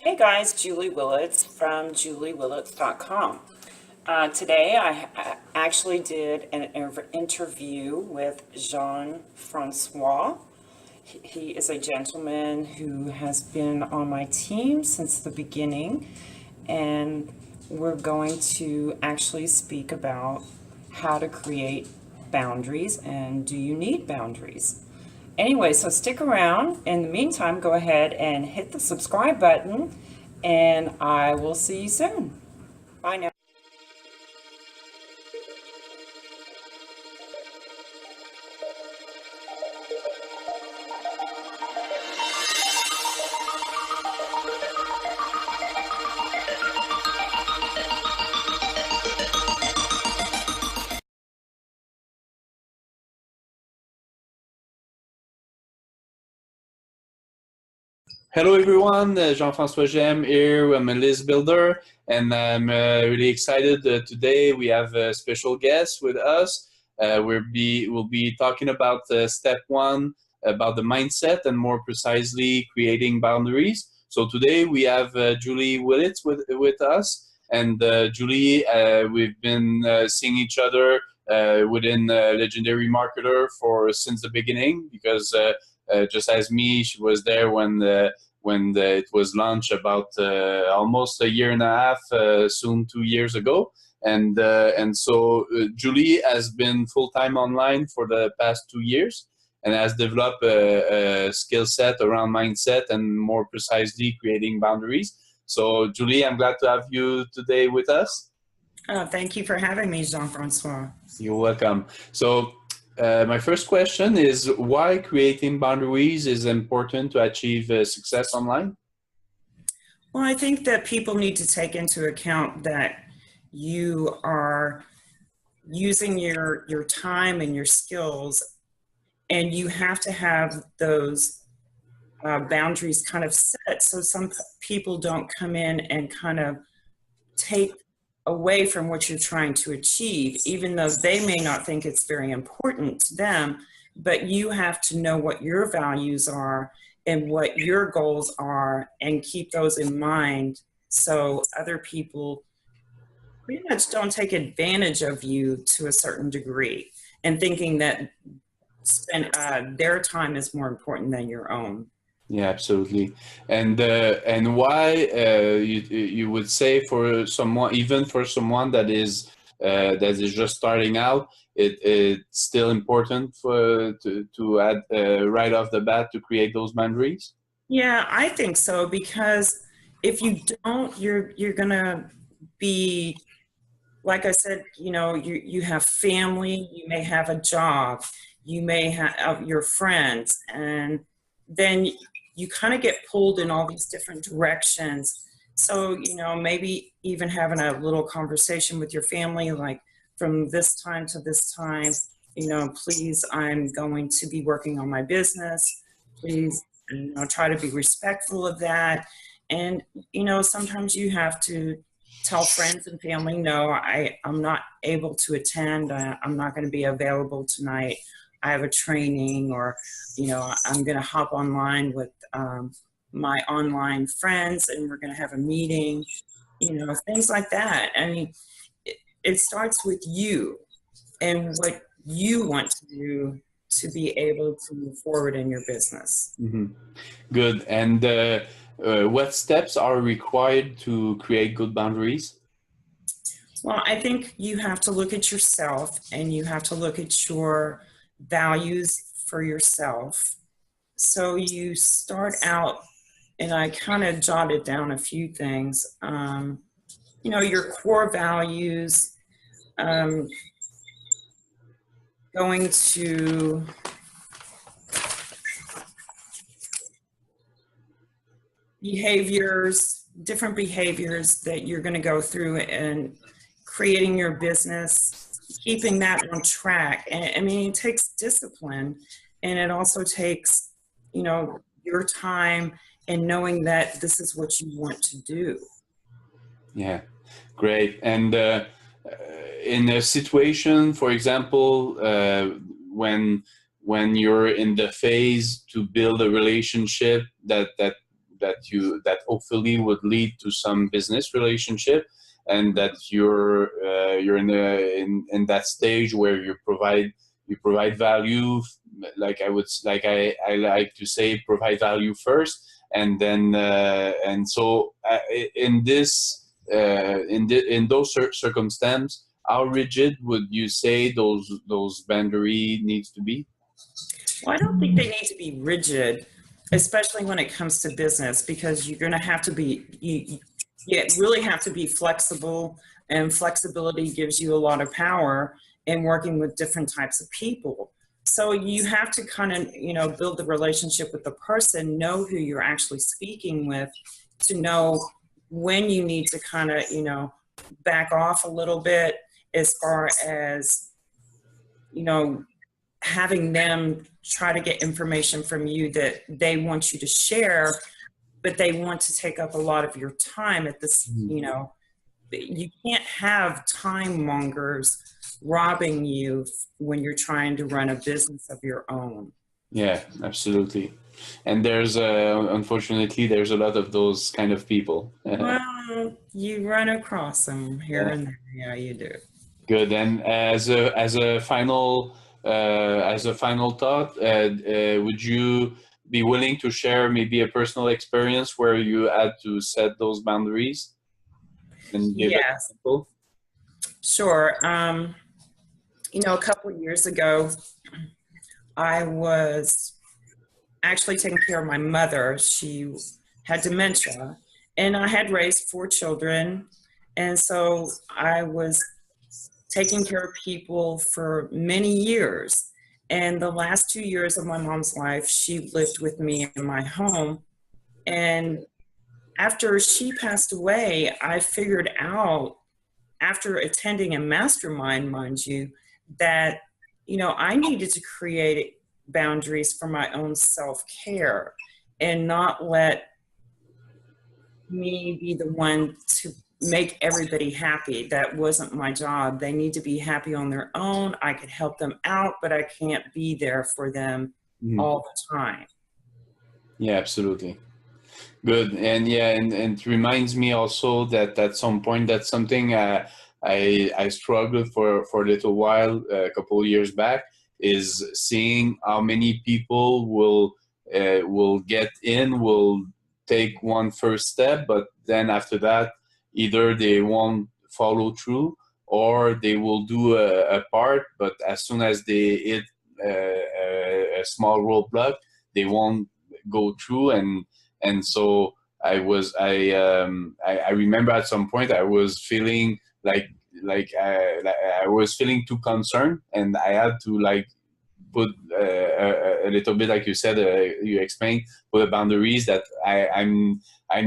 Hey guys, Julie Willits from juliewillits.com. Today I actually did an interview with Jean-Francois. He is a gentleman who has been on my team since the beginning, and we're going to actually speak about how to create boundaries and do you need boundaries. Anyway, so stick around. In the meantime, go ahead and hit the subscribe button, and I will see you soon. Bye now. Hello everyone, Jean-Francois Gemme here. I'm a list builder and I'm really excited. Today we have a special guest with us. We'll be talking about step one, about the mindset and more precisely creating boundaries. So today we have Julie Willits with us. And Julie, we've been seeing each other within Legendary Marketer since the beginning because just as me, she was there when it was launched about almost a year and a half, soon 2 years ago. And so Julie has been full-time online for the past 2 years and has developed a skill set around mindset and more precisely creating boundaries. So Julie, I'm glad to have you today with us. Thank you for having me, Jean-Francois. You're welcome. So my first question is why creating boundaries is important to achieve success online? Well, I think that people need to take into account that you are using your time and your skills, and you have to have those boundaries kind of set so some people don't come in and kind of take away from what you're trying to achieve, even though they may not think it's very important to them. But you have to know what your values are and what your goals are and keep those in mind so other people pretty much don't take advantage of you to a certain degree and thinking that their time is more important than your own. Yeah, absolutely. And why you would say for someone, even for someone that is just starting out, it's still important to add right off the bat to create those boundaries? Yeah, I think so, because if you don't, you're gonna be, like I said, you have family, you may have a job, you may have your friends, and then you kind of get pulled in all these different directions. So, maybe even having a little conversation with your family, like from this time to this time, please, I'm going to be working on my business. Please, try to be respectful of that. And, sometimes you have to tell friends and family, no, I'm not able to attend. I'm not going to be available tonight. I have a training, or, I'm going to hop online with my online friends and we're going to have a meeting, things like that. I mean, it starts with you and what you want to do to be able to move forward in your business. Mm-hmm. Good. And what steps are required to create good boundaries? Well, I think you have to look at yourself and you have to look at your values for yourself. So you start out, and I kind of jotted down a few things. Your core values, going to behaviors, different behaviors that you're going to go through and creating your business, keeping that on track. And I mean, it takes discipline, and it also takes, your time and knowing that this is what you want to do. Yeah, great. And in a situation, for example, when you're in the phase to build a relationship that that hopefully would lead to some business relationship, and that you're in that stage where you provide value, like I like to say, provide value first, and then and so in this in those circumstances, how rigid would you say those boundary needs to be? Well, I don't think they need to be rigid, especially when it comes to business, because you're going to have to be, you really have to be flexible, and flexibility gives you a lot of power in working with different types of people. So you have to kind of, build the relationship with the person, know who you're actually speaking with, to know when you need to kind of, back off a little bit, as far as, having them try to get information from you that they want you to share, but they want to take up a lot of your time at this, you can't have time mongers robbing you when you're trying to run a business of your own. Yeah, absolutely. And there's unfortunately there's a lot of those kind of people. Well, you run across them here and there. Yeah, you do. Good. And as a final thought, would you be willing to share maybe a personal experience where you had to set those boundaries and give an Yes, example? sure. A couple of years ago, I was actually taking care of my mother. She had dementia, and I had raised 4 children. And so I was taking care of people for many years. And the last 2 years of my mom's life, she lived with me in my home. And after she passed away, I figured out, after attending a mastermind, mind you, that, I needed to create boundaries for my own self-care and not let me be the one to make everybody happy. That wasn't my job. They need to be happy on their own. I could help them out, but I can't be there for them all the time. Yeah, absolutely. Good. And yeah, and it reminds me also that at some point, that's something I struggled for a little while, a couple of years back, is seeing how many people will get in, will take one first step, but then after that, either they won't follow through, or they will do a part, but as soon as they hit a small roadblock, they won't go through. And so I remember at some point I was feeling like I was feeling too concerned, and I had to put a little bit, like you said, you explained, put the boundaries that I'm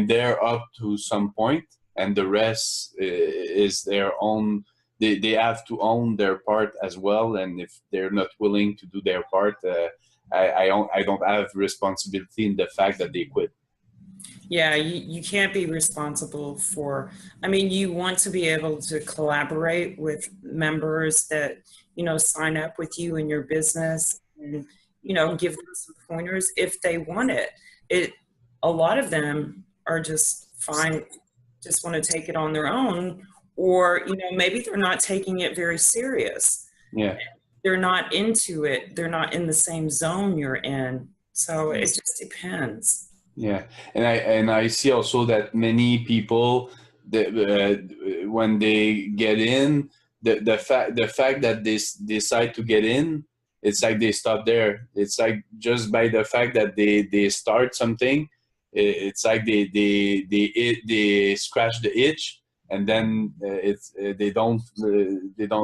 there up to some point, and the rest is their own. They have to own their part as well, and if they're not willing to do their part, I don't have responsibility in the fact that they quit. Yeah, you can't be responsible for, you want to be able to collaborate with members that, sign up with you in your business, and, give them some pointers if they want it. A lot of them are just fine, just want to take it on their own, or, maybe they're not taking it very serious. Yeah. They're not into it. They're not in the same zone you're in. So it just depends. Yeah, and I see also that many people, when they get in, the fact that they decide to get in, it's like they stop there. It's like just by the fact that they start something, it's like they scratch the itch, and then they don't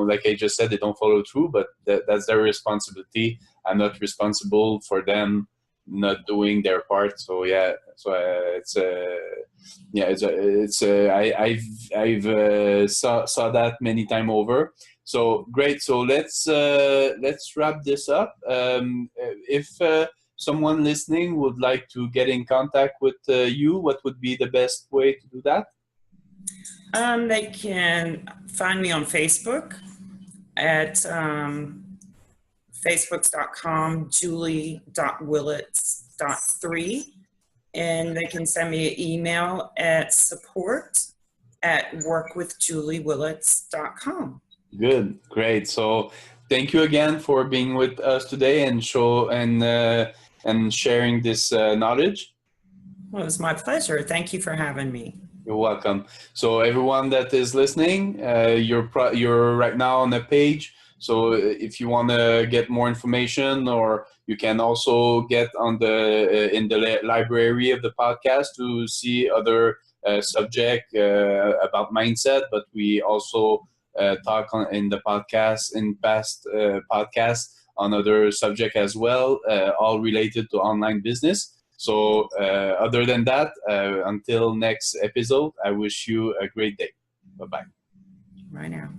like I just said, they don't follow through. But that's their responsibility. I'm not responsible for them not doing their part. So yeah, so I've saw that many time over. So great. So let's wrap this up. If someone listening would like to get in contact with you, what would be the best way to do that? They can find me on Facebook at facebook.com, julie.willits.3. and they can send me an email at support@workwithjuliewillits.com. Good, great. So thank you again for being with us today and sharing this knowledge. Well, it was my pleasure. Thank you for having me. You're welcome. So everyone that is listening, you're right now on the page. So if you want to get more information, or you can also get on the in the library of the podcast to see other subject about mindset. But we also talk in the podcast in past podcasts on other subject as well, all related to online business. So other than that, until next episode, I wish you a great day. Bye-bye. Right now.